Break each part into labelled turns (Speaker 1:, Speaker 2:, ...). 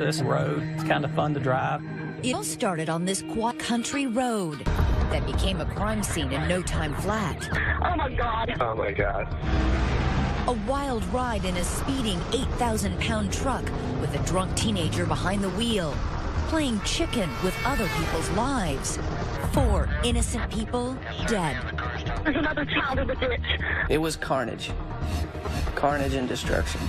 Speaker 1: this road. It's kind of fun to drive.
Speaker 2: It all started on this quiet country road that became a crime scene in no time flat.
Speaker 3: Oh, my God.
Speaker 4: Oh, my God.
Speaker 2: A wild ride in a speeding 8,000-pound truck with a drunk teenager behind the wheel, playing chicken with other people's lives. 4 innocent people dead.
Speaker 3: There's another child in the ditch.
Speaker 5: It was carnage. Carnage and destruction.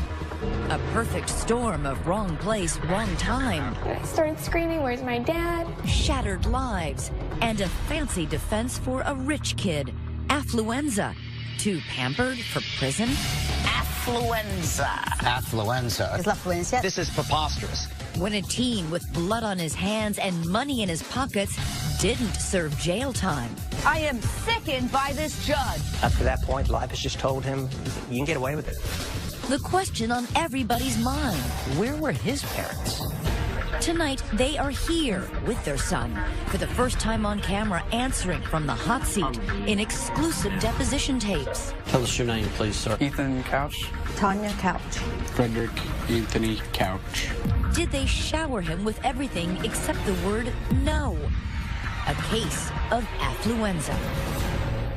Speaker 2: A perfect storm of wrong place, wrong time.
Speaker 6: I started screaming, "Where's my dad?"
Speaker 2: Shattered lives, and a fancy defense for a rich kid. Affluenza. Too pampered for prison?
Speaker 7: Affluenza.
Speaker 8: Affluenza.
Speaker 7: It's Affluenza.
Speaker 8: This is preposterous.
Speaker 2: When a teen with blood on his hands and money in his pockets didn't serve jail time.
Speaker 9: I am sickened by this judge.
Speaker 10: Up to that point, life has just told him, you can get away with it.
Speaker 2: The question on everybody's mind.
Speaker 10: Where were his parents?
Speaker 2: Tonight, they are here with their son for the first time on camera, answering from the hot seat in exclusive deposition tapes.
Speaker 11: Tell us your name, please, sir.
Speaker 5: Ethan Couch.
Speaker 7: Tanya Couch.
Speaker 11: Frederick Anthony Couch.
Speaker 2: Did they shower him with everything except the word no? A case of affluenza.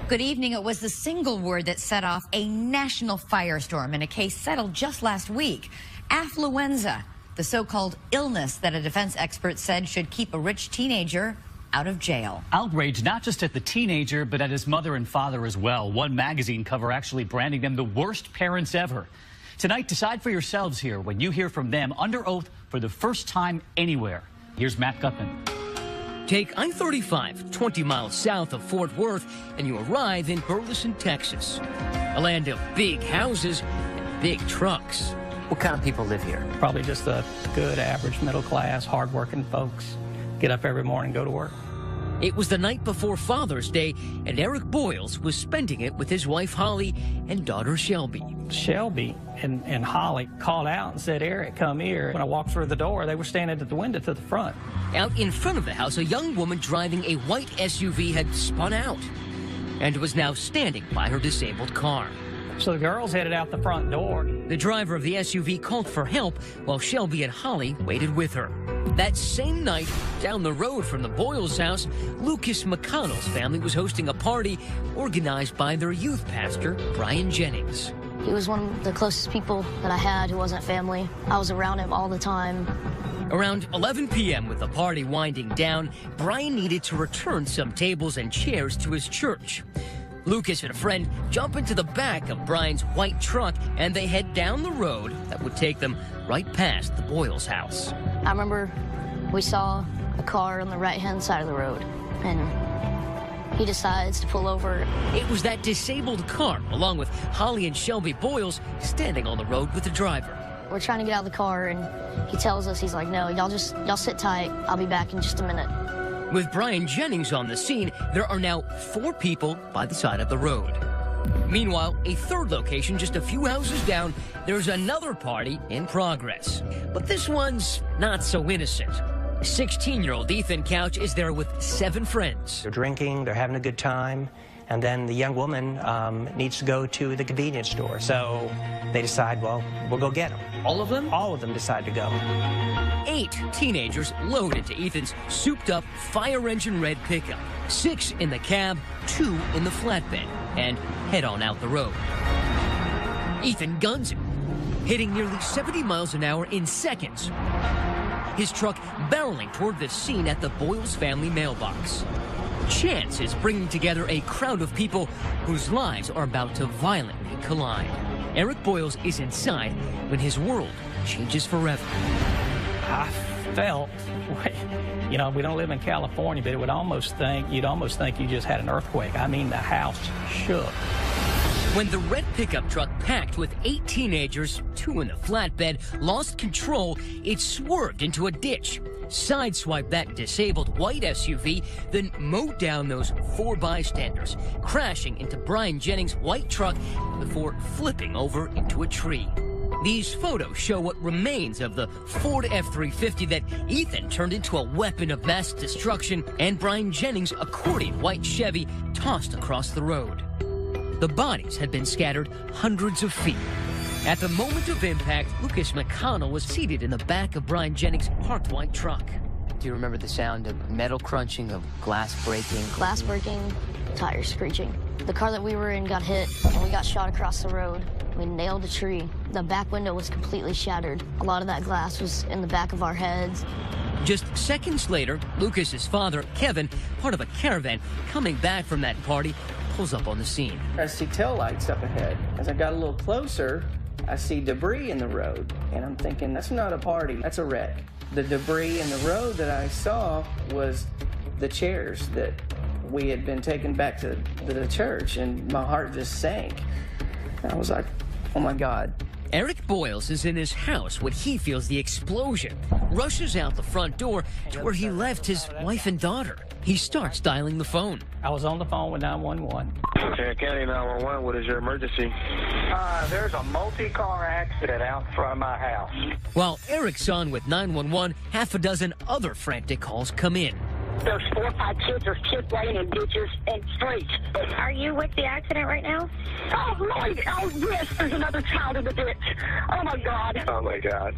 Speaker 12: Good evening. It was the single word that set off a national firestorm in a case settled just last week. Affluenza, the so-called illness that a defense expert said should keep a rich teenager out of jail.
Speaker 13: Outrage not just at the teenager, but at his mother and father as well. One magazine cover actually branding them the worst parents ever. Tonight, decide for yourselves here when you hear from them under oath for the first time anywhere. Here's Matt Gutman.
Speaker 14: Take I-35 20 miles south of Fort Worth and you arrive in Burleson, Texas. A land of big houses and big trucks.
Speaker 10: What kind of people live here?
Speaker 1: Probably just a good, average, middle class, hardworking folks. Get up every morning, go to work.
Speaker 14: It was the night before Father's Day, and Eric Boyles was spending it with his wife Holly and daughter Shelby.
Speaker 1: Shelby and Holly called out and said, "Eric, come here." When I walked through the door, they were standing at the window to the front.
Speaker 14: Out in front of the house, a young woman driving a white SUV had spun out and was now standing by her disabled car.
Speaker 1: So the girls headed out the front door.
Speaker 14: The driver of the SUV called for help while Shelby and Holly waited with her. That same night, down the road from the Boyles house, Lucas McConnell's family was hosting a party organized by their youth pastor, Brian Jennings.
Speaker 6: He was one of the closest people that I had who wasn't family. I was around him all the time.
Speaker 14: Around 11 p.m., with the party winding down, Brian needed to return some tables and chairs to his church. Lucas and a friend jump into the back of Brian's white truck, and they head down the road that would take them right past the Boyles house.
Speaker 6: I remember we saw a car on the right-hand side of the road, and he decides to pull over.
Speaker 14: It was that disabled car, along with Holly and Shelby Boyles, standing on the road with the driver.
Speaker 6: We're trying to get out of the car, and he tells us, he's like, "No, y'all sit tight. I'll be back in just a minute."
Speaker 14: With Brian Jennings on the scene, there are now 4 people by the side of the road. Meanwhile, a third location just a few houses down, there's another party in progress. But this one's not so innocent. 16-year-old Ethan Couch is there with 7 friends.
Speaker 10: They're drinking, they're having a good time, and then the young woman needs to go to the convenience store. So they decide, well, we'll go get them.
Speaker 14: All of them?
Speaker 10: All of them decide to go.
Speaker 14: 8 teenagers load into Ethan's souped-up fire engine red pickup. 6 in the cab, 2 in the flatbed, and head on out the road. Ethan guns it, hitting nearly 70 miles an hour in seconds. His truck barreling toward the scene at the Boyles family mailbox. Chance is bringing together a crowd of people whose lives are about to violently collide. Eric Boyles is inside when his world changes forever.
Speaker 1: I felt, you know, we don't live in California, but you'd almost think you just had an earthquake. I mean, the house shook.
Speaker 14: When the red pickup truck packed with 8 teenagers, 2 in the flatbed, lost control, it swerved into a ditch, sideswiped that disabled white SUV, then mowed down those 4 bystanders, crashing into Brian Jennings' white truck before flipping over into a tree. These photos show what remains of the Ford F-350 that Ethan turned into a weapon of mass destruction, and Brian Jennings' accordion white Chevy tossed across the road. The bodies had been scattered hundreds of feet. At the moment of impact, Lucas McConnell was seated in the back of Brian Jennings' parked white truck.
Speaker 5: Do you remember the sound of metal crunching, of glass breaking?
Speaker 6: Glass breaking, tires screeching. The car that we were in got hit, and we got shot across the road. We nailed a tree. The back window was completely shattered. A lot of that glass was in the back of our heads.
Speaker 14: Just seconds later, Lucas's father, Kevin, part of a caravan coming back from that party, pulls up on the scene.
Speaker 5: I see taillights up ahead. As I got a little closer, I see debris in the road, and I'm thinking, that's not a party, that's a wreck. The debris in the road that I saw was the chairs that we had been taken back to the church, and my heart just sank. I was like, oh my God.
Speaker 14: Eric Boyles is in his house when he feels the explosion, rushes out the front door to where he left his wife and daughter. He starts dialing the phone.
Speaker 1: I was on the phone with 911.
Speaker 4: Tarrant County 911, what is your emergency?
Speaker 15: There's a multi-car accident out front of my house.
Speaker 14: While Eric's on with 911, half a dozen other frantic calls come in.
Speaker 3: There's 4 or 5 kids. There's kids laying in ditches and streets.
Speaker 16: Are you with the accident right now?
Speaker 3: Oh, Lord. Oh, yes. There's another child in the ditch. Oh, my God.
Speaker 4: Oh, my God.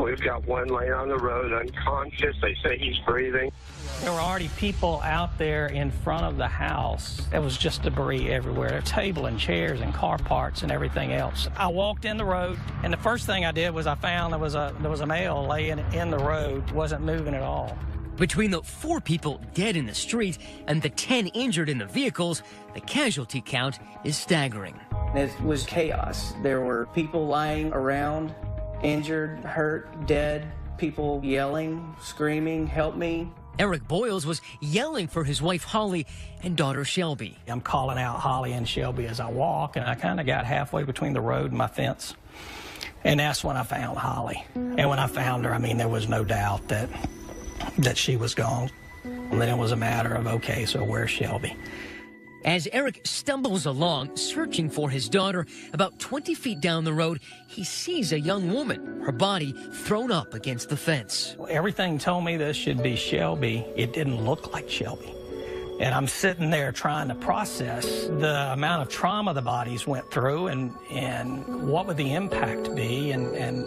Speaker 4: We've got one laying on the road unconscious. They say he's breathing.
Speaker 1: There were already people out there in front of the house. There was just debris everywhere, a table and chairs and car parts and everything else. I walked in the road, and the first thing I did was I found there was a male laying in the road, wasn't moving at all.
Speaker 14: Between the 4 people dead in the street and the 10 injured in the vehicles, the casualty count is staggering.
Speaker 5: It was chaos. There were people lying around, injured, hurt, dead, people yelling, screaming, help me.
Speaker 14: Eric Boyles was yelling for his wife Holly and daughter Shelby.
Speaker 1: I'm calling out Holly and Shelby as I walk, and I kind of got halfway between the road and my fence. And that's when I found Holly. And when I found her, I mean, there was no doubt that she was gone. And then it was a matter of, okay, so where's Shelby?
Speaker 14: As Eric stumbles along, searching for his daughter, about 20 feet down the road, he sees a young woman, her body thrown up against the fence.
Speaker 1: Everything told me this should be Shelby. It didn't look like Shelby. And I'm sitting there trying to process the amount of trauma the bodies went through and what would the impact be and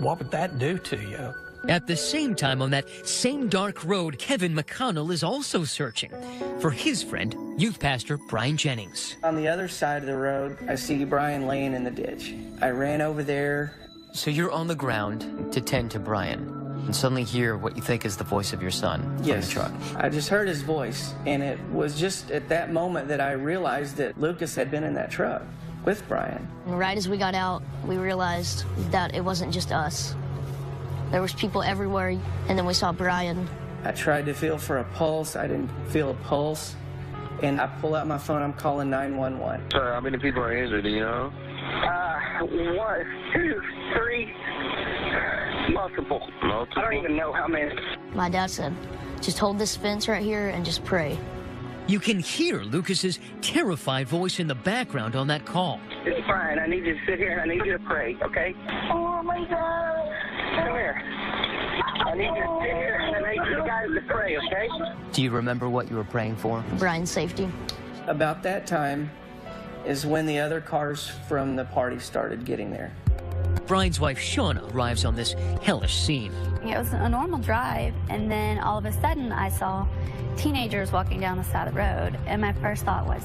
Speaker 1: what would that do to you?
Speaker 14: At the same time, on that same dark road, Kevin McConnell is also searching for his friend, youth pastor Brian Jennings.
Speaker 5: On the other side of the road, I see Brian laying in the ditch. I ran over there. So you're on the ground to tend to Brian and suddenly hear what you think is the voice of your son from the truck. I just heard his voice, and it was just at that moment that I realized that Lucas had been in that truck with Brian.
Speaker 6: Right as we got out, we realized that it wasn't just us. There was people everywhere, and then we saw Brian.
Speaker 5: I tried to feel for a pulse. I didn't feel a pulse. And I pull out my phone. I'm calling 911.
Speaker 4: Sir, how many people are injured, do you know?
Speaker 3: 1, 2, 3. Multiple. I don't even know how many.
Speaker 6: My dad said, just hold this fence right here and just pray.
Speaker 14: You can hear Lucas's terrified voice in the background on that call.
Speaker 3: It's Brian. I need you to sit here and I need you to pray, okay? Oh, my God. Come here. I need you to sit here and I need you guys to pray, okay?
Speaker 5: Do you remember what you were praying for?
Speaker 6: Brian's safety.
Speaker 5: About that time is when the other cars from the party started getting there.
Speaker 14: Brian's wife, Shauna, arrives on this hellish scene.
Speaker 17: It was a normal drive, and then all of a sudden I saw teenagers walking down the side of the road, and my first thought was,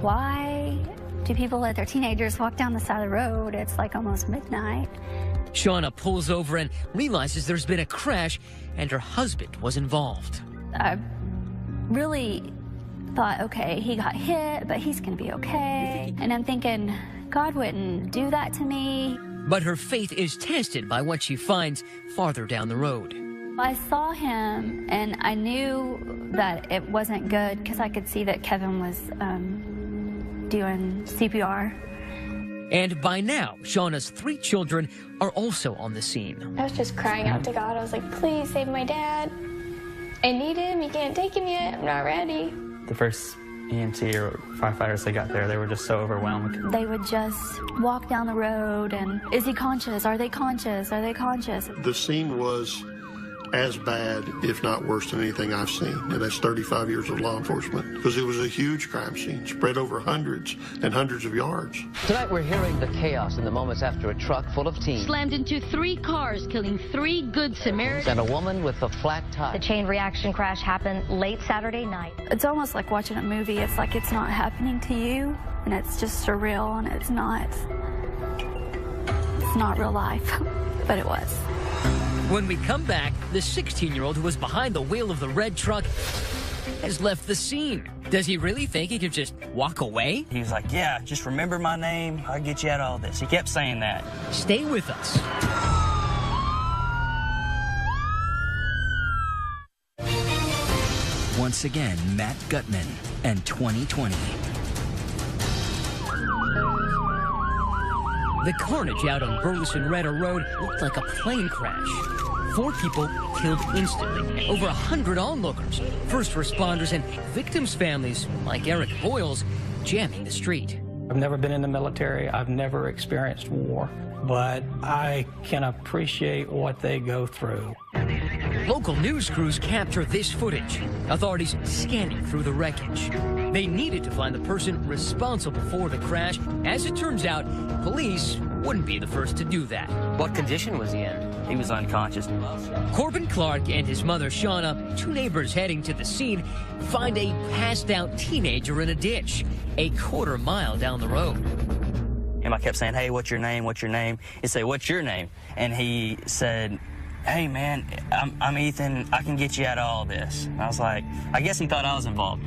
Speaker 17: why do people let their teenagers walk down the side of the road? It's like almost midnight.
Speaker 14: Shauna pulls over and realizes there's been a crash, and her husband was involved.
Speaker 17: I really thought, okay, he got hit, but he's gonna be okay. And I'm thinking, God wouldn't do that to me.
Speaker 14: But her faith is tested by what she finds farther down the road.
Speaker 17: I saw him, and I knew that it wasn't good because I could see that Kevin was doing CPR.
Speaker 14: And by now, Shauna's 3 children are also on the scene.
Speaker 16: I was just crying out to God. I was like, please save my dad. I need him. You can't take him yet. I'm not ready.
Speaker 11: The first EMT or firefighters that got there, they were just so overwhelmed.
Speaker 17: They would just walk down the road and, is he conscious? Are they conscious? Are they conscious?
Speaker 18: The scene was as bad, if not worse than anything I've seen. And that's 35 years of law enforcement. Because it was a huge crime scene, spread over hundreds and hundreds of yards.
Speaker 14: Tonight we're hearing the chaos in the moments after a truck full of teens
Speaker 19: slammed into 3 cars, killing 3 Good Samaritans
Speaker 14: and a woman with a flat tire.
Speaker 17: The chain reaction crash happened late Saturday night. It's almost like watching a movie. It's like it's not happening to you, and it's just surreal, and it's not real life, but it was.
Speaker 14: When we come back, the 16-year-old who was behind the wheel of the red truck has left the scene. Does he really think he could just walk away?
Speaker 20: He was like, yeah, just remember my name. I'll get you out of all this. He kept saying that.
Speaker 14: Stay with us.
Speaker 21: Once again, Matt Gutman and 2020.
Speaker 14: The carnage out on Burleson Redder Road looked like a plane crash. 4 people killed instantly, over 100 onlookers, first responders, and victims' families, like Eric Boyle's, jamming the street.
Speaker 1: I've never been in the military. I've never experienced war, but I can appreciate what they go through.
Speaker 14: Local news crews capture this footage. Authorities scanning through the wreckage. They needed to find the person responsible for the crash. As it turns out, police wouldn't be the first to do that.
Speaker 20: What condition was he in? He was unconscious.
Speaker 14: Corbin Clark and his mother, Shauna, 2 neighbors heading to the scene, find a passed-out teenager in a ditch, a quarter mile down the road.
Speaker 20: And I kept saying, hey, what's your name? What's your name? He'd say, what's your name? And he said, hey, man, I'm Ethan. I can get you out of all this. And I was like, I guess he thought I was involved.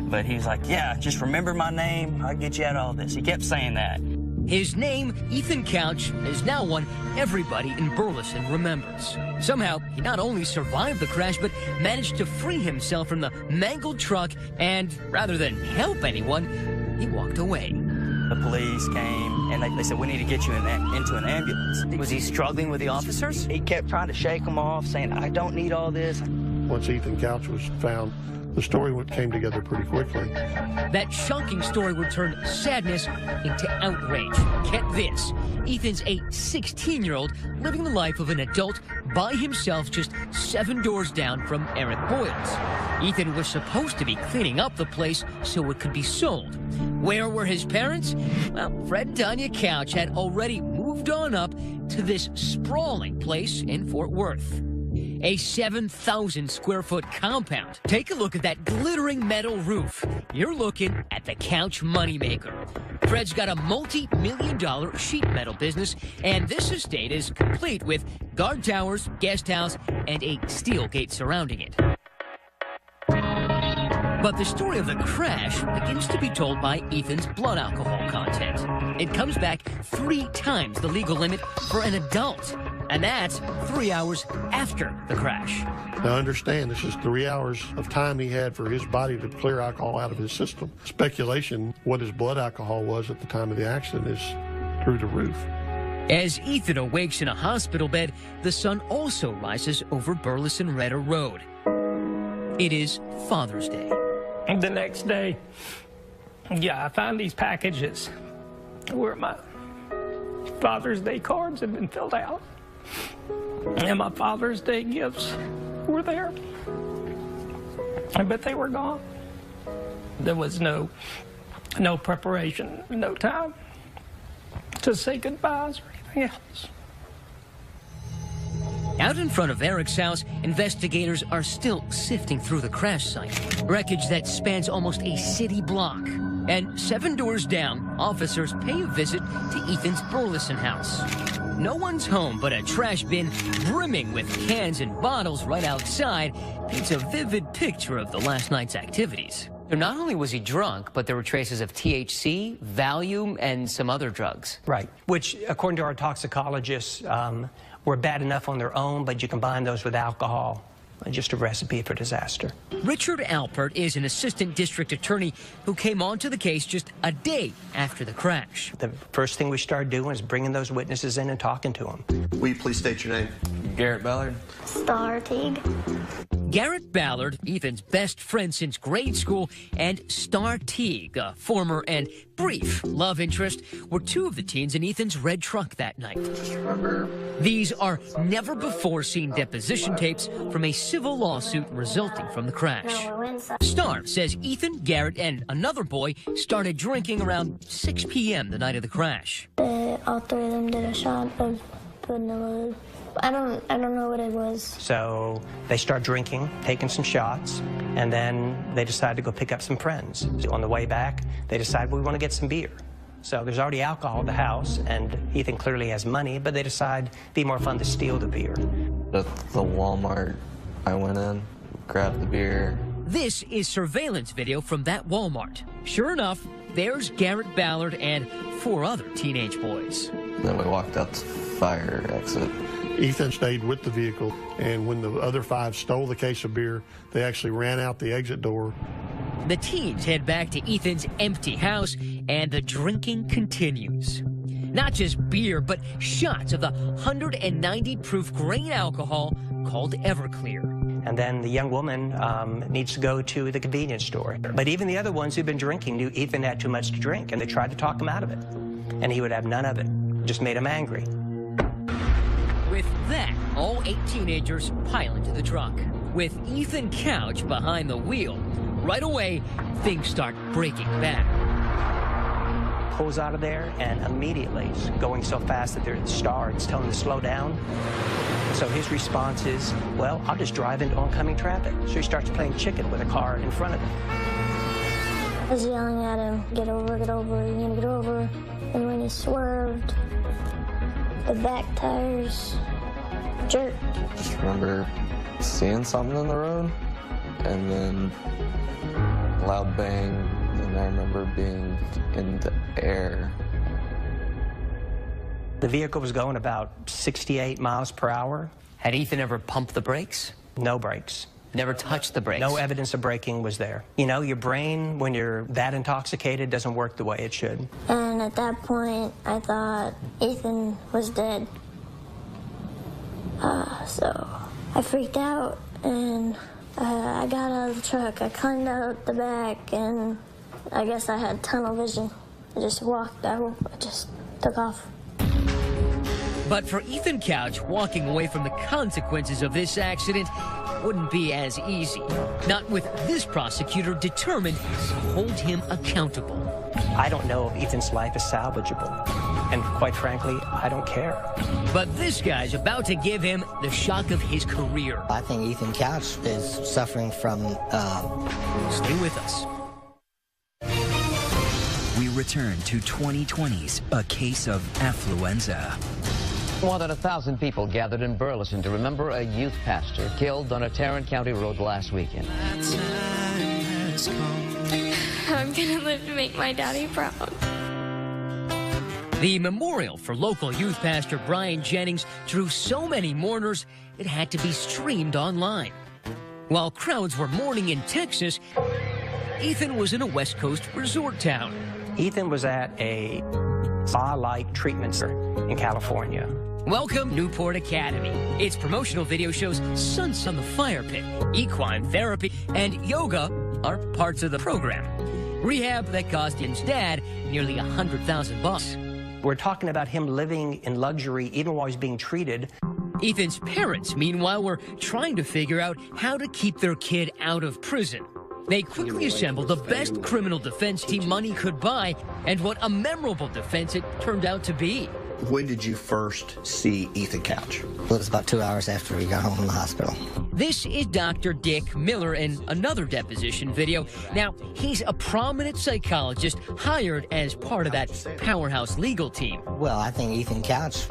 Speaker 20: But he was like, yeah, just remember my name. I'll get you out of all this. He kept saying that.
Speaker 14: His name, Ethan Couch, is now one everybody in Burleson remembers. Somehow, he not only survived the crash, but managed to free himself from the mangled truck, and rather than help anyone, he walked away.
Speaker 20: The police came, and they said, we need to get you into an ambulance.
Speaker 14: Was he struggling with the officers?
Speaker 20: He kept trying to shake them off, saying, I don't need all this.
Speaker 18: Once Ethan Couch was found, the story came together pretty quickly.
Speaker 14: That shocking story would turn sadness into outrage. Get this, Ethan's a 16-year-old living the life of an adult by himself just 7 doors down from Eric Boyle's. Ethan was supposed to be cleaning up the place so it could be sold. Where were his parents? Well, Fred and Tanya Couch had already moved on up to this sprawling place in Fort Worth. A 7,000 square foot compound. Take a look at that glittering metal roof. You're looking at the Couch moneymaker. Fred's got a multi-million-dollar sheet metal business, and this estate is complete with guard towers, guest house, and a steel gate surrounding it. But the story of the crash begins to be told by Ethan's blood alcohol content. It comes back 3 times the legal limit for an adult. And that's 3 hours after the crash.
Speaker 18: Now understand, this is 3 hours of time he had for his body to clear alcohol out of his system. Speculation, what his blood alcohol was at the time of the accident is through the roof.
Speaker 14: As Ethan awakes in a hospital bed, the sun also rises over Burleson Redder Road. It is Father's Day.
Speaker 1: The next day, I found these packages where my Father's Day cards had been filled out. And my Father's Day gifts were there. But they were gone. There was no preparation, no time to say goodbyes or anything else.
Speaker 14: Out in front of Eric's house, investigators are still sifting through the crash site. Wreckage that spans almost a city block. And 7 doors down, officers pay a visit to Ethan's Burleson house. No one's home, but a trash bin brimming with cans and bottles right outside paints a vivid picture of the last night's activities.
Speaker 22: So not only was he drunk, but there were traces of THC, Valium, and some other drugs.
Speaker 10: Right, which, according to our toxicologists, were bad enough on their own, but you combine those with alcohol, just a recipe for disaster.
Speaker 14: Richard Alpert is an assistant district attorney who came onto the case just a day after the crash.
Speaker 10: The first thing we started doing is bringing those witnesses in and talking to them.
Speaker 18: Will you please state your name?
Speaker 20: Garrett Ballard.
Speaker 16: Star Teague.
Speaker 14: Garrett Ballard, Ethan's best friend since grade school, and Star Teague, a former and brief love interest were two of the teens in Ethan's red truck that night. These are never-before-seen deposition tapes from a civil lawsuit resulting from the crash. Starr says Ethan, Garrett, and another boy started drinking around 6 p.m. the night of the crash.
Speaker 16: All three of them did a shot of vanilla. I don't know what it was.
Speaker 10: So they start drinking, taking some shots, and then they decide to go pick up some friends. On the way back, they decide, we want to get some beer. So there's already alcohol at the house, and Ethan clearly has money, but they decide it'd be more fun to steal the beer.
Speaker 8: At the Walmart, I went in, grabbed the beer.
Speaker 14: This is surveillance video from that Walmart. Sure enough, there's Garrett Ballard and 4 other teenage boys.
Speaker 8: Then we walked out the fire exit.
Speaker 18: Ethan stayed with the vehicle, and when the other 5 stole the case of beer, they actually ran out the exit door.
Speaker 14: The teens head back to Ethan's empty house, and the drinking continues. Not just beer, but shots of the 190 proof grain alcohol called Everclear.
Speaker 10: And then the young woman needs to go to the convenience store. But even the other ones who've been drinking knew Ethan had too much to drink, and they tried to talk him out of it. And he would have none of it. It just made him angry.
Speaker 14: With that, all 8 teenagers pile into the truck. With Ethan Couch behind the wheel, right away, things start breaking back.
Speaker 10: Pulls out of there, and immediately it's going so fast that there's stars telling him to slow down. So his response is, well, I'll just drive into oncoming traffic. So he starts playing chicken with a car in front of him.
Speaker 16: I was yelling at him, get over, you need to get over. And when he swerved, the back tires jerked.
Speaker 8: Just remember seeing something on the road, and then loud bang, and I remember being in the air.
Speaker 10: The vehicle was going about 68 miles per hour.
Speaker 22: Had Ethan ever pumped the brakes?
Speaker 10: No brakes.
Speaker 22: Never touched the brakes?
Speaker 10: No evidence of braking was there. You know, your brain, when you're that intoxicated, doesn't work the way it should.
Speaker 16: And at that point, I thought Ethan was dead. So I freaked out, and I got out of the truck. I climbed out the back, and I guess I had tunnel vision. I just walked out. I just took off.
Speaker 14: But for Ethan Couch, walking away from the consequences of this accident wouldn't be as easy. Not with this prosecutor determined to hold him accountable.
Speaker 10: I don't know if Ethan's life is salvageable. And quite frankly, I don't care.
Speaker 14: But this guy's about to give him the shock of his career.
Speaker 9: I think Ethan Couch is suffering from...
Speaker 14: Stay with us.
Speaker 21: We return to 2020's A Case of Affluenza.
Speaker 23: More than 1,000 people gathered in Burleson to remember a youth pastor killed on a Tarrant County road last weekend.
Speaker 16: I'm gonna live to make my daddy proud.
Speaker 14: The memorial for local youth pastor Brian Jennings drew so many mourners it had to be streamed online. While crowds were mourning in Texas, Ethan was in a West Coast resort town.
Speaker 10: Ethan was at a spa-like treatment center in California.
Speaker 14: Welcome, Newport Academy. Its promotional video shows sunset on the fire pit, equine therapy, and yoga are parts of the program. Rehab that cost Ethan's dad nearly $100,000.
Speaker 10: We're talking about him living in luxury even while he's being treated.
Speaker 14: Ethan's parents, meanwhile, were trying to figure out how to keep their kid out of prison. They quickly assembled the best criminal defense team money could buy, and what a memorable defense it turned out to be.
Speaker 24: When did you first see Ethan Couch?
Speaker 9: Well, it was about 2 hours after he got home from the hospital.
Speaker 14: This is Dr. Dick Miller in another deposition video. Now, he's a prominent psychologist hired as part of that powerhouse legal team.
Speaker 9: Well, I think Ethan Couch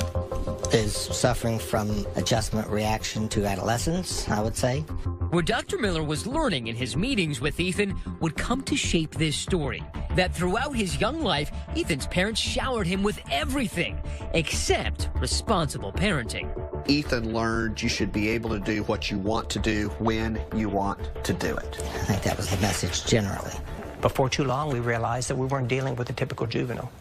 Speaker 9: is suffering from adjustment reaction to adolescence, I would say.
Speaker 14: What Dr. Miller was learning in his meetings with Ethan would come to shape this story. That throughout his young life, Ethan's parents showered him with everything except responsible parenting.
Speaker 24: Ethan learned you should be able to do what you want to do when you want to do it.
Speaker 9: I think that was the message generally.
Speaker 10: Before too long, we realized that we weren't dealing with a typical juvenile.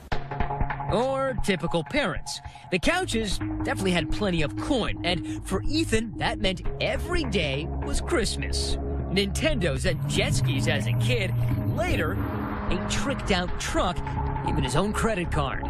Speaker 14: Or typical parents. The Couches definitely had plenty of coin, and for Ethan, that meant every day was Christmas. Nintendos and jet skis as a kid. Later, a tricked-out truck even his own credit card.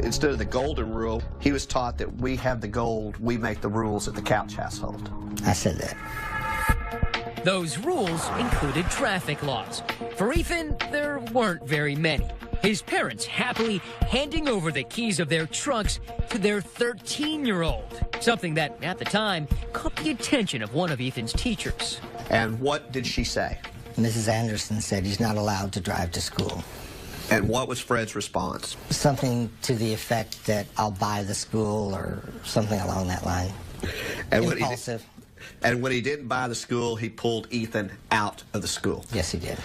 Speaker 24: Instead of the golden rule, he was taught that we have the gold, we make the rules at the Couch household.
Speaker 9: I said that.
Speaker 14: Those rules included traffic laws. For Ethan, there weren't very many. His parents happily handing over the keys of their trucks to their 13-year-old, something that, at the time, caught the attention of one of Ethan's teachers.
Speaker 24: And what did she say?
Speaker 9: Mrs. Anderson said he's not allowed to drive to school.
Speaker 24: And what was Fred's response?
Speaker 9: Something to the effect that I'll buy the school or something along that line.
Speaker 24: And
Speaker 9: impulsive.
Speaker 24: And when he didn't buy the school, he pulled Ethan out of the school.
Speaker 9: Yes, he did.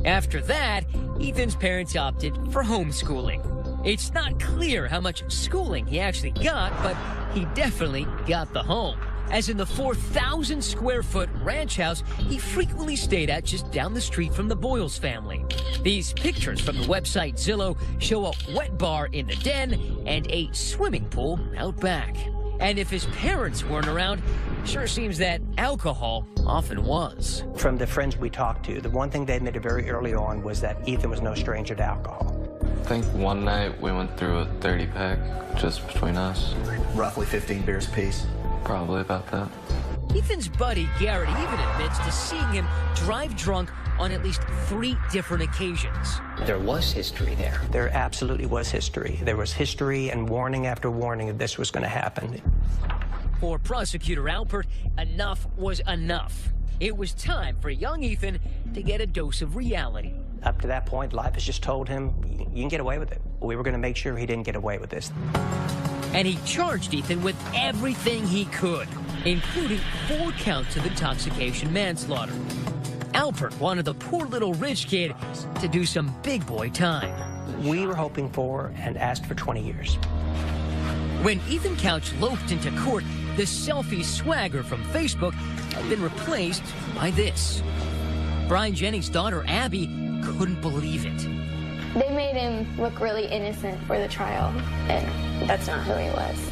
Speaker 14: After that, Ethan's parents opted for homeschooling. It's not clear how much schooling he actually got, but he definitely got the home. As in the 4,000 square foot ranch house he frequently stayed at just down the street from the Boyles family. These pictures from the website Zillow show a wet bar in the den and a swimming pool out back. And if his parents weren't around, sure seems that alcohol often was.
Speaker 10: From the friends we talked to, the one thing they admitted very early on was that Ethan was no stranger to alcohol.
Speaker 8: I think one night we went through a 30-pack just between us.
Speaker 24: Roughly 15 beers apiece.
Speaker 8: Probably about that.
Speaker 14: Ethan's buddy Garrett even admits to seeing him drive drunk on at least 3 different occasions.
Speaker 22: There was history there.
Speaker 10: There absolutely was history. There was history and warning after warning that this was going to happen.
Speaker 14: For prosecutor Alpert, enough was enough. It was time for young Ethan to get a dose of reality.
Speaker 10: Up to that point, life has just told him, you can get away with it. We were going to make sure he didn't get away with this.
Speaker 14: And he charged Ethan with everything he could, including 4 counts of intoxication manslaughter. Alpert wanted the poor little rich kid to do some big boy time.
Speaker 10: We were hoping for and asked for 20 years.
Speaker 14: When Ethan Couch loped into court, the selfie swagger from Facebook had been replaced by this. Brian Jennings' daughter, Abby, couldn't believe it.
Speaker 2: They made him look really innocent for the trial, and that's not who he was.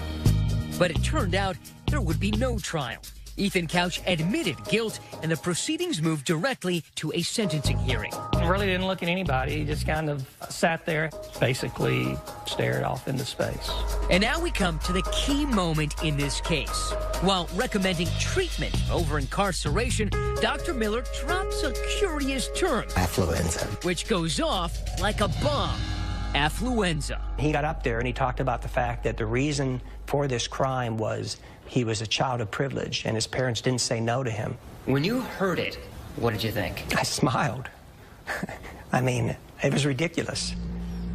Speaker 14: But it turned out there would be no trial. Ethan Couch admitted guilt, and the proceedings moved directly to a sentencing hearing.
Speaker 1: He really didn't look at anybody. He just kind of sat there, basically stared off into space.
Speaker 14: And now we come to the key moment in this case. While recommending treatment over incarceration, Dr. Miller drops a curious term.
Speaker 9: Affluenza.
Speaker 14: Which goes off like a bomb. Affluenza.
Speaker 10: He got up there and he talked about the fact that the reason for this crime was he was a child of privilege and his parents didn't say no to him.
Speaker 22: When you heard it, what did you think?
Speaker 10: I smiled. I mean, it was ridiculous.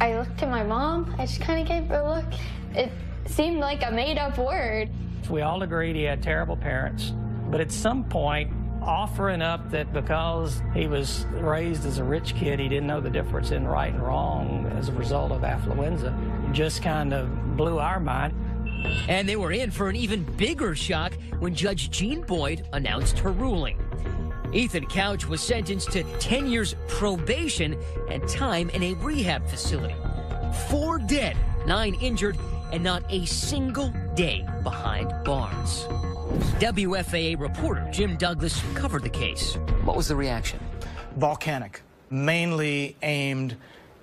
Speaker 2: I looked at my mom. I just kind of gave her a look. It seemed like a made-up word.
Speaker 1: We all agreed he had terrible parents, but at some point, offering up that because he was raised as a rich kid, he didn't know the difference in right and wrong as a result of affluenza, just kind of blew our mind.
Speaker 14: And they were in for an even bigger shock when Judge Jean Boyd announced her ruling. Ethan Couch was sentenced to 10 years probation and time in a rehab facility. 4 dead, 9 injured, and not a single day behind bars. WFAA reporter Jim Douglas covered the case.
Speaker 22: What was the reaction?
Speaker 7: Volcanic, mainly aimed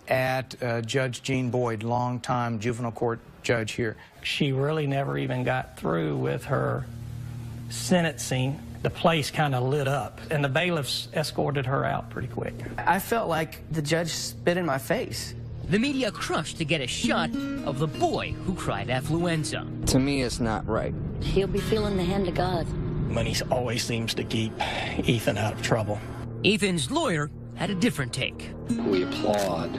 Speaker 7: at Judge Jean Boyd, longtime juvenile court judge here.
Speaker 1: She really never even got through with her sentencing. The place kind of lit up, and the bailiffs escorted her out pretty quick.
Speaker 5: I felt like the judge spit in my face.
Speaker 14: The media crushed to get a shot of the boy who cried affluenza.
Speaker 8: To me, it's not right.
Speaker 6: He'll be feeling the hand of God.
Speaker 1: Money always seems to keep Ethan out of trouble.
Speaker 14: Ethan's lawyer had a different take.
Speaker 12: We applaud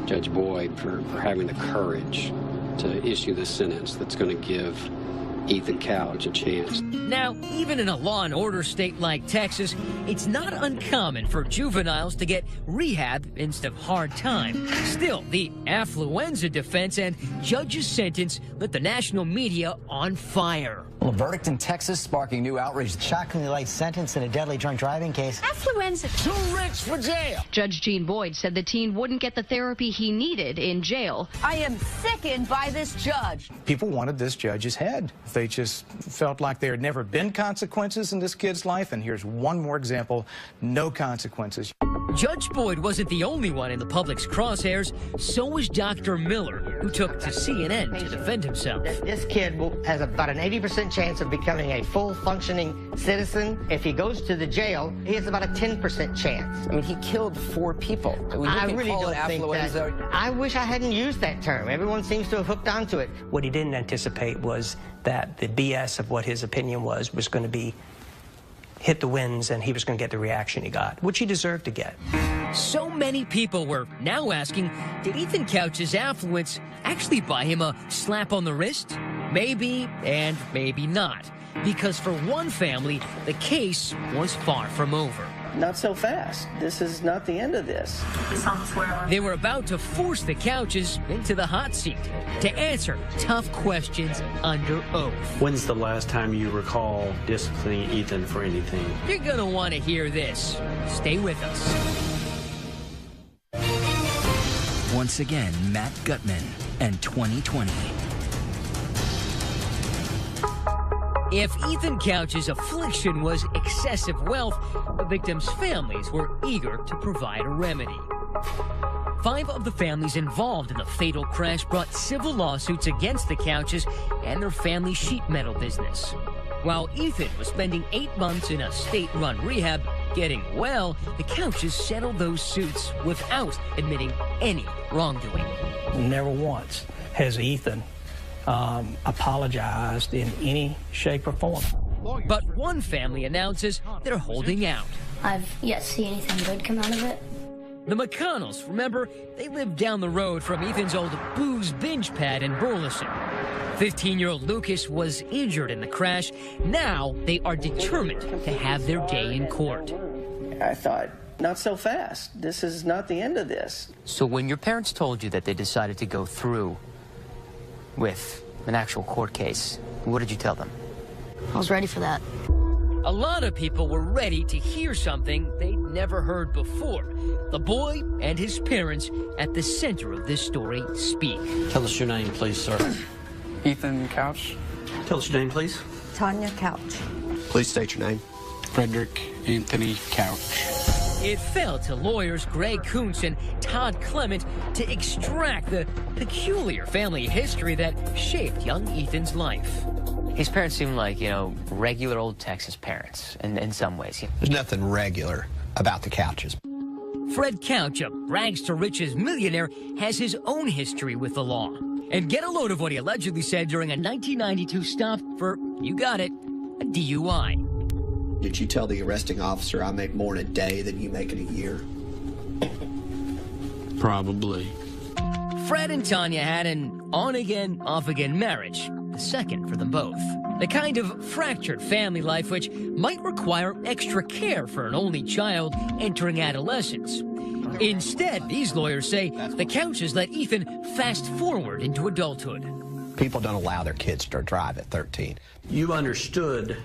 Speaker 12: Judge Boyd for having the courage to issue the sentence that's going to give Ethan Couch a chance.
Speaker 14: Now, even in a law and order state like Texas, it's not uncommon for juveniles to get rehab instead of hard time. Still, the affluenza defense and judge's sentence lit the national media on fire.
Speaker 13: Well, a verdict in Texas sparking new outrage. Shockingly light sentence in a deadly drunk driving case.
Speaker 19: Affluenza.
Speaker 13: Too rich for jail.
Speaker 19: Judge Jean Boyd said the teen wouldn't get the therapy he needed in jail.
Speaker 25: I am sickened by this judge.
Speaker 7: People wanted this judge's head. They just felt like there had never been consequences in this kid's life, and here's one more example: no consequences.
Speaker 14: Judge Boyd wasn't the only one in the public's crosshairs. So was Dr. Miller, who took to CNN to defend himself.
Speaker 9: This kid has about an 80% chance of becoming a full functioning citizen. If he goes to the jail, he has about a 10% chance.
Speaker 5: I mean, he killed 4 people.
Speaker 9: I really don't think that. I wish I hadn't used that term. Everyone seems to have hooked onto it.
Speaker 10: What he didn't anticipate was that the BS of what his opinion was going to be hit the winds, and he was going to get the reaction he got, which he deserved to get.
Speaker 14: So many people were now asking, did Ethan Couch's affluence actually buy him a slap on the wrist? Maybe and maybe not. Because for one family, the case was far from over.
Speaker 5: Not so fast. This is not the end of this.
Speaker 14: They were about to force the Couches into the hot seat to answer tough questions under oath.
Speaker 3: When's the last time you recall disciplining Ethan for anything?
Speaker 14: You're gonna want to hear this. Stay with us.
Speaker 21: Once again, Matt Gutman and 2020.
Speaker 14: If Ethan Couch's affliction was excessive wealth, the victims' families were eager to provide a remedy. 5 of the families involved in the fatal crash brought civil lawsuits against the Couches and their family sheet metal business. While Ethan was spending 8 months in a state-run rehab getting well, the Couches settled those suits without admitting any wrongdoing.
Speaker 1: Never once has Ethan apologized in any shape or form.
Speaker 14: But one family announces they're holding out.
Speaker 6: I've yet to see anything good come out of it.
Speaker 14: The McConnells, remember, they lived down the road from Ethan's old booze binge pad in Burleson. 15-year-old Lucas was injured in the crash. Now they are determined to have their day in court.
Speaker 5: I thought, not so fast. This is not the end of this.
Speaker 22: So when your parents told you that they decided to go through with an actual court case, what did you tell them?
Speaker 6: I was ready for that.
Speaker 14: A lot of people were ready to hear something they'd never heard before. The boy and his parents at the center of this story speak.
Speaker 3: Tell us your name, please, sir.
Speaker 4: Ethan Couch.
Speaker 3: Tell us your name, please.
Speaker 11: Tanya Couch.
Speaker 24: Please state your name.
Speaker 4: Frederick Anthony Couch.
Speaker 14: It fell to lawyers Greg Kuntz and Todd Clement to extract the peculiar family history that shaped young Ethan's life.
Speaker 22: His parents seem like, regular old Texas parents in some ways.
Speaker 24: There's nothing regular about the Couches.
Speaker 14: Fred Couch, a rags-to-riches millionaire, has his own history with the law. And get a load of what he allegedly said during a 1992 stop for, you got it, a DUI.
Speaker 24: Did you tell the arresting officer I make more in a day than you make in a year?
Speaker 3: Probably.
Speaker 14: Fred and Tanya had an on-again, off-again marriage, the second for them both. The kind of fractured family life which might require extra care for an only child entering adolescence. Instead, these lawyers say the Couches let Ethan fast forward into adulthood.
Speaker 24: People don't allow their kids to drive at 13.
Speaker 3: You understood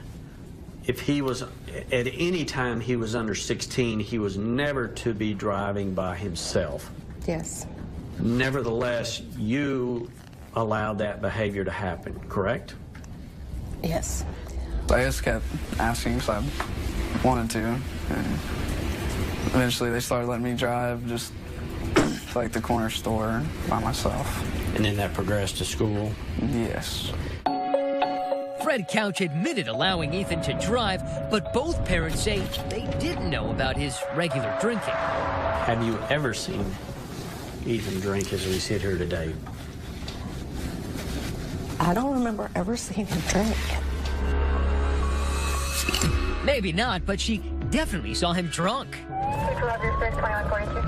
Speaker 3: if he was, at any time he was under 16, he was never to be driving by himself.
Speaker 11: Yes.
Speaker 3: Nevertheless, you allowed that behavior to happen, correct?
Speaker 11: Yes.
Speaker 4: I just kept asking because I wanted to, and eventually they started letting me drive just to, like, the corner store by myself.
Speaker 3: And then that progressed to school?
Speaker 4: Yes.
Speaker 14: Fred Couch admitted allowing Ethan to drive, but both parents say they didn't know about his regular drinking.
Speaker 3: Have you ever seen Ethan drink as we sit here today?
Speaker 11: I don't remember ever seeing him drink.
Speaker 14: Maybe not, but she definitely saw him drunk.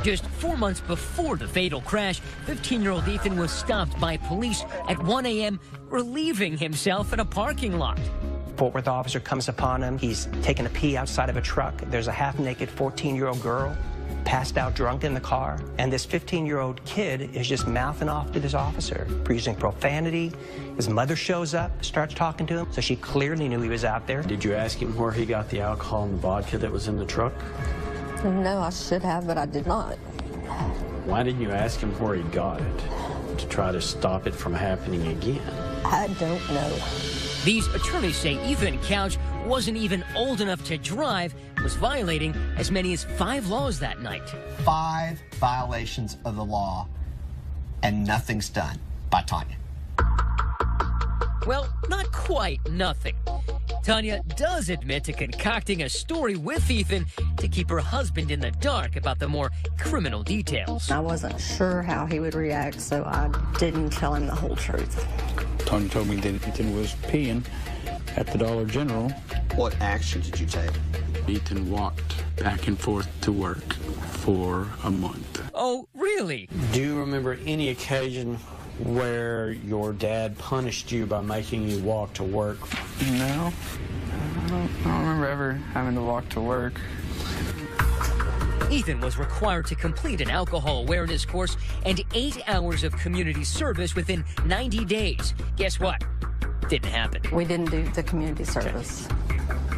Speaker 14: Just 4 months before the fatal crash, 15-year-old Ethan was stopped by police at 1 a.m. relieving himself in a parking lot.
Speaker 10: Fort Worth officer comes upon him. He's taking a pee outside of a truck. There's a half-naked 14-year-old girl passed out drunk in the car, and this 15-year-old kid is just mouthing off to this officer, using profanity. His mother shows up, starts talking to him, so she clearly knew he was out there.
Speaker 3: Did you ask him where he got the alcohol and the vodka that was in the truck?
Speaker 11: No, I should have, but I did not.
Speaker 3: Why didn't you ask him where he got it, to try to stop it from happening again?
Speaker 11: I don't know.
Speaker 14: These attorneys say Ethan Couch wasn't even old enough to drive, was violating as many as 5 laws that night.
Speaker 24: 5 violations of the law, and nothing's done by Tanya.
Speaker 14: Well, not quite nothing. Tanya does admit to concocting a story with Ethan to keep her husband in the dark about the more criminal details.
Speaker 11: I wasn't sure how he would react, so I didn't tell him the whole truth.
Speaker 15: Tanya told me that Ethan was peeing at the Dollar General.
Speaker 24: What action did you take?
Speaker 15: Ethan walked back and forth to work for a month.
Speaker 14: Oh, really?
Speaker 3: Do you remember any occasion where your dad punished you by making you walk to work?
Speaker 4: No. I don't remember ever having to walk to work.
Speaker 14: Ethan was required to complete an alcohol awareness course and 8 hours of community service within 90 days. Guess what? Didn't happen.
Speaker 11: We didn't do the community service.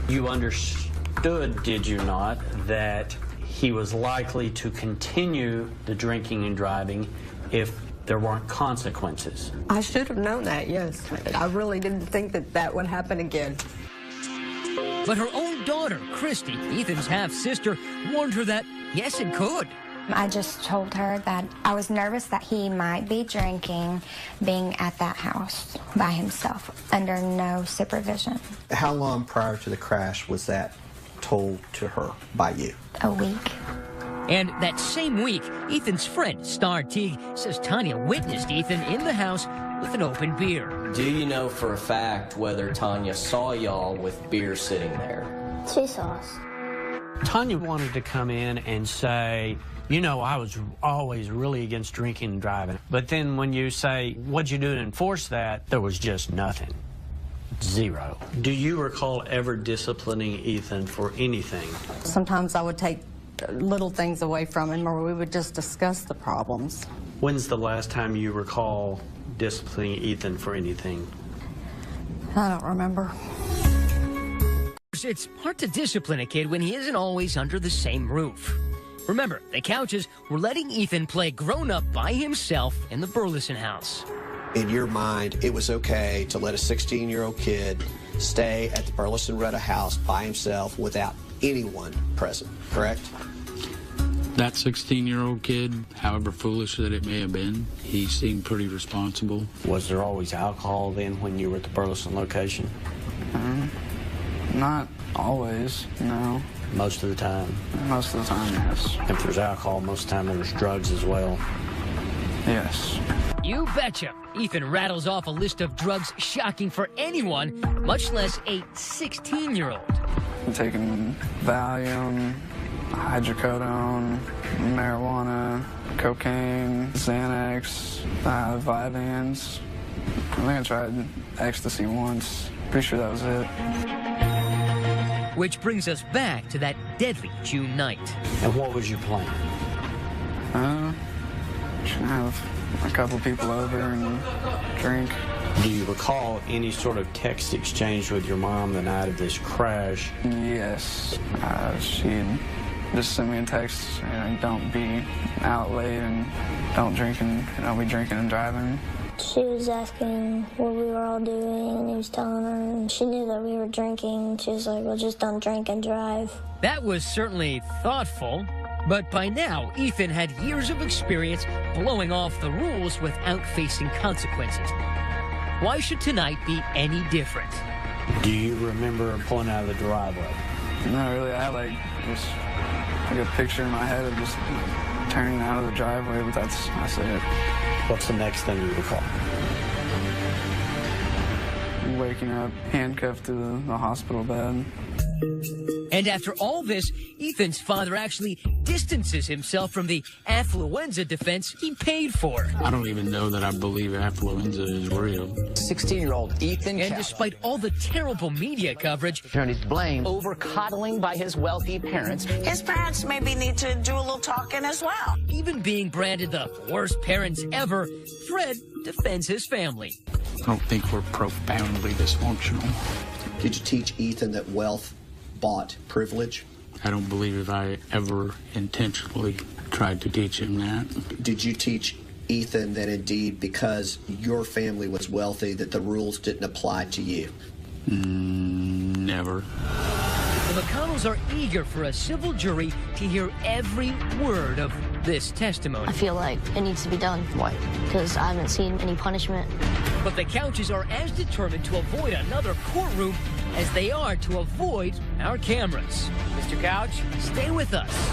Speaker 3: You understood, did you not, that he was likely to continue the drinking and driving if there weren't consequences?
Speaker 11: I should have known that, yes. I really didn't think that that would happen again.
Speaker 14: But her own daughter, Christy, Ethan's half-sister, warned her that, yes, it could.
Speaker 17: I just told her that I was nervous that he might be drinking, being at that house by himself, under no supervision.
Speaker 24: How long prior to the crash was that told to her by you?
Speaker 17: A week.
Speaker 14: And that same week, Ethan's friend, Star Teague, says Tanya witnessed Ethan in the house with an open beer.
Speaker 18: Do you know for a fact whether Tanya saw y'all with beer sitting there?
Speaker 16: She saw us.
Speaker 3: Tanya wanted to come in and say, you know, I was always really against drinking and driving. But then when you say, what'd you do to enforce that? There was just nothing. Zero. Do you recall ever disciplining Ethan for anything?
Speaker 11: Sometimes I would take little things away from him, or we would just discuss the problems.
Speaker 3: When's the last time you recall disciplining Ethan for anything?
Speaker 11: I don't remember.
Speaker 14: It's hard to discipline a kid when he isn't always under the same roof. Remember, the Couches were letting Ethan play grown-up by himself in the Burleson house.
Speaker 24: In your mind, it was okay to let a 16-year-old kid stay at the Burleson Retta house by himself without anyone present, correct?
Speaker 15: That 16-year-old kid, however foolish that it may have been, he seemed pretty responsible.
Speaker 3: Was there always alcohol then when you were at the Burleson location?
Speaker 4: Not always, no.
Speaker 3: Most of the time?
Speaker 4: Most of the time, yes.
Speaker 3: If there's alcohol, most of the time there's drugs as well?
Speaker 4: Yes.
Speaker 14: You betcha. Ethan rattles off a list of drugs shocking for anyone, much less a 16-year-old.
Speaker 4: I'm taking Valium, hydrocodone, marijuana, cocaine, Xanax, Vyvanse. I think I tried ecstasy once. Pretty sure that was it.
Speaker 14: Which brings us back to that deadly June night.
Speaker 3: And what was your plan?
Speaker 4: Should have a couple people over and drink.
Speaker 3: Do you recall any sort of text exchange with your mom the night of this crash?
Speaker 4: Yes. She'd just sent me a text, don't be out late and don't drink and don't be drinking and driving.
Speaker 16: She was asking what we were all doing, and he was telling her, and she knew that we were drinking. She was like, well, just don't drink and drive.
Speaker 14: That was certainly thoughtful, but by now, Ethan had years of experience blowing off the rules without facing consequences. Why should tonight be any different?
Speaker 3: Do you remember pulling out of the driveway?
Speaker 4: Not really. I had just a picture in my head of just turning out of the driveway, but that's it.
Speaker 3: What's the next thing you recall?
Speaker 4: Waking up, handcuffed to the hospital bed.
Speaker 14: And after all this, Ethan's father actually distances himself from the affluenza defense he paid for.
Speaker 15: I don't even know that I believe affluenza is real.
Speaker 13: 16-year-old Ethan
Speaker 14: And despite all the terrible media coverage,
Speaker 13: he's blamed over coddling by his wealthy parents.
Speaker 20: His parents maybe need to do a little talking as well.
Speaker 14: Even being branded the worst parents ever, Fred defends his family.
Speaker 15: I don't think we're profoundly dysfunctional.
Speaker 24: Did you teach Ethan that wealth bought privilege?
Speaker 15: I don't believe I ever intentionally tried to teach him that.
Speaker 24: Did you teach Ethan that indeed because your family was wealthy that the rules didn't apply to you?
Speaker 15: No. Never.
Speaker 14: The McConnells are eager for a civil jury to hear every word of this testimony.
Speaker 6: I feel like it needs to be done.
Speaker 10: Why?
Speaker 6: Because I haven't seen any punishment.
Speaker 14: But the Couches are as determined to avoid another courtroom as they are to avoid our cameras. Mr. Couch, stay with us.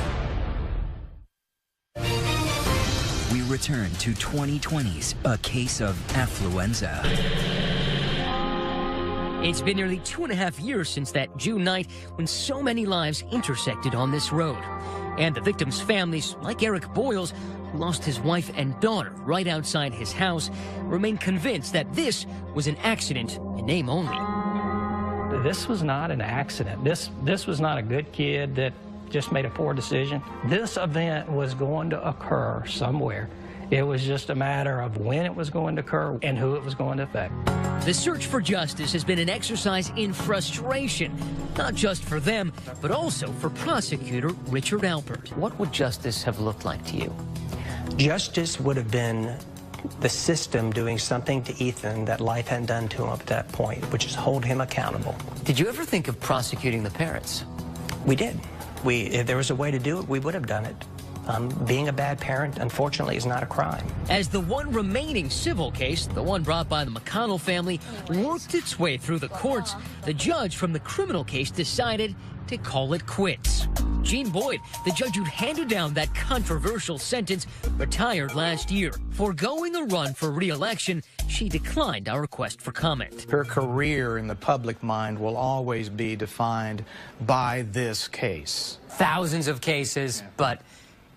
Speaker 21: We return to 2020's A Case of Affluenza.
Speaker 14: It's been nearly 2.5 years since that June night when so many lives intersected on this road. And the victims' families, like Eric Boyles, who lost his wife and daughter right outside his house, remain convinced that this was an accident in name only.
Speaker 1: This was not an accident. This was not a good kid that just made a poor decision. This event was going to occur somewhere. It was just a matter of when it was going to occur and who it was going to affect.
Speaker 14: The search for justice has been an exercise in frustration, not just for them, but also for prosecutor Richard Alpert.
Speaker 22: What would justice have looked like to you?
Speaker 10: Justice would have been the system doing something to Ethan that life hadn't done to him up to that point, which is hold him accountable.
Speaker 22: Did you ever think of prosecuting the parents?
Speaker 10: We did. If there was a way to do it, we would have done it. Being a bad parent, unfortunately, is not a crime.
Speaker 14: As the one remaining civil case, the one brought by the McConnell family, worked its way through the courts, the judge from the criminal case decided to call it quits. Jean Boyd, the judge who handed down that controversial sentence, retired last year. Foregoing a run for re-election, she declined our request for comment.
Speaker 7: Her career in the public mind will always be defined by this case.
Speaker 22: Thousands of cases, but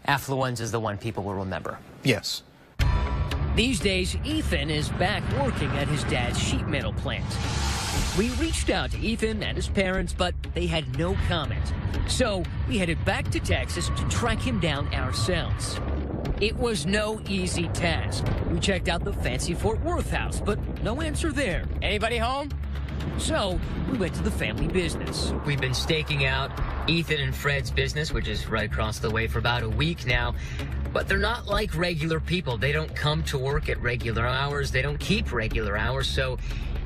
Speaker 22: Affluenza is the one people will remember.
Speaker 7: Yes.
Speaker 14: These days, Ethan is back working at his dad's sheet metal plant. We reached out to Ethan and his parents, but they had no comment. So we headed back to Texas to track him down ourselves. It was no easy task. We checked out the fancy Fort Worth house, but no answer there. Anybody home? So we went to the family business. We've been staking out Ethan and Fred's business, which is right across the way, for about a week now. But they're not like regular people. They don't come to work at regular hours. They don't keep regular hours, so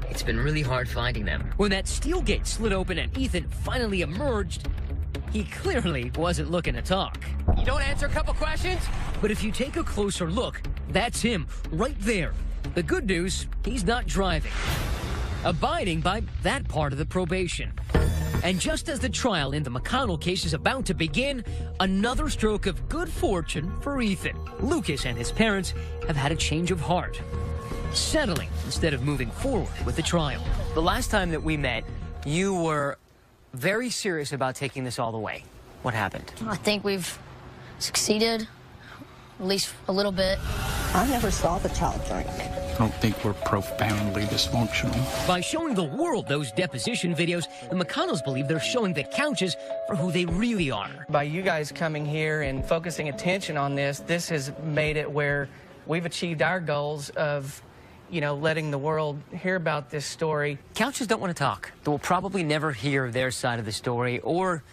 Speaker 14: it's been really hard finding them. When that steel gate slid open and Ethan finally emerged, he clearly wasn't looking to talk. You don't answer a couple questions? But if you take a closer look, that's him, right there. The good news, he's not driving. Abiding by that part of the probation. And just as the trial in the McConnell case is about to begin, another stroke of good fortune for Ethan. Lucas and his parents have had a change of heart, settling instead of moving forward with the trial.
Speaker 22: The last time that we met, you were very serious about taking this all the way. What happened?
Speaker 6: I think we've succeeded, at least a little bit.
Speaker 11: I never saw the child drink.
Speaker 15: I don't think we're profoundly dysfunctional.
Speaker 14: By showing the world those deposition videos, the McConnells believe they're showing the Couches for who they really are.
Speaker 5: By you guys coming here and focusing attention on this has made it where we've achieved our goals of, letting the world hear about this story.
Speaker 22: Couches don't want to talk. They will probably never hear their side of the story or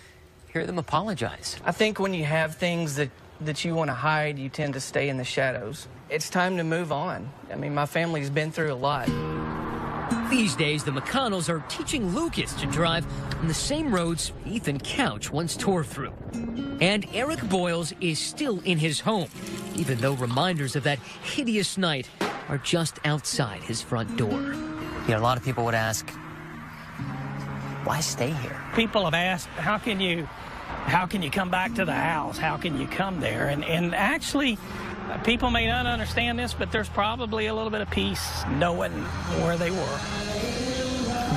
Speaker 22: hear them apologize.
Speaker 5: I think when you have things that you want to hide, you tend to stay in the shadows. It's time to move on. I mean, my family's been through a lot.
Speaker 14: These days, the McConnells are teaching Lucas to drive on the same roads Ethan Couch once tore through. And Eric Boyles is still in his home, even though reminders of that hideous night are just outside his front door.
Speaker 22: A lot of people would ask, why stay here?
Speaker 1: People have asked, how can you come back to the house? How can you come there? And actually, people may not understand this, but there's probably a little bit of peace knowing where they were.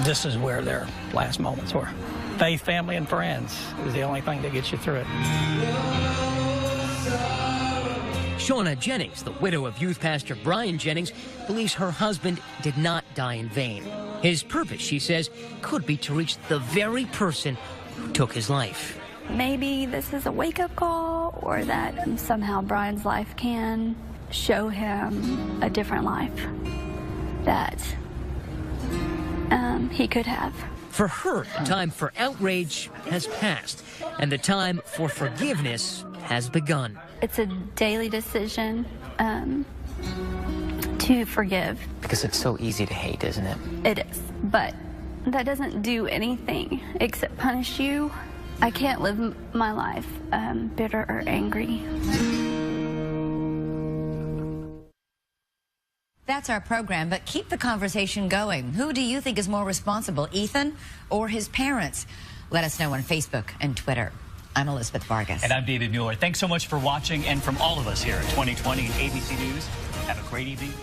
Speaker 1: This is where their last moments were. Faith, family, and friends is the only thing that gets you through it.
Speaker 14: Shauna Jennings, the widow of youth pastor Brian Jennings, believes her husband did not die in vain. His purpose, she says, could be to reach the very person who took his life.
Speaker 2: Maybe this is a wake-up call, or that somehow Brian's life can show him a different life that he could have.
Speaker 14: For her, the time for outrage has passed, and the time for forgiveness has begun.
Speaker 2: It's a daily decision to forgive.
Speaker 22: Because it's so easy to hate, isn't it?
Speaker 2: It is, but that doesn't do anything except punish you, I can't live my life bitter or angry.
Speaker 8: That's our program, but keep the conversation going. Who do you think is more responsible, Ethan or his parents? Let us know on Facebook and Twitter. I'm Elizabeth Vargas.
Speaker 12: And I'm David Mueller. Thanks so much for watching, and from all of us here at 2020 and ABC News, have a great evening.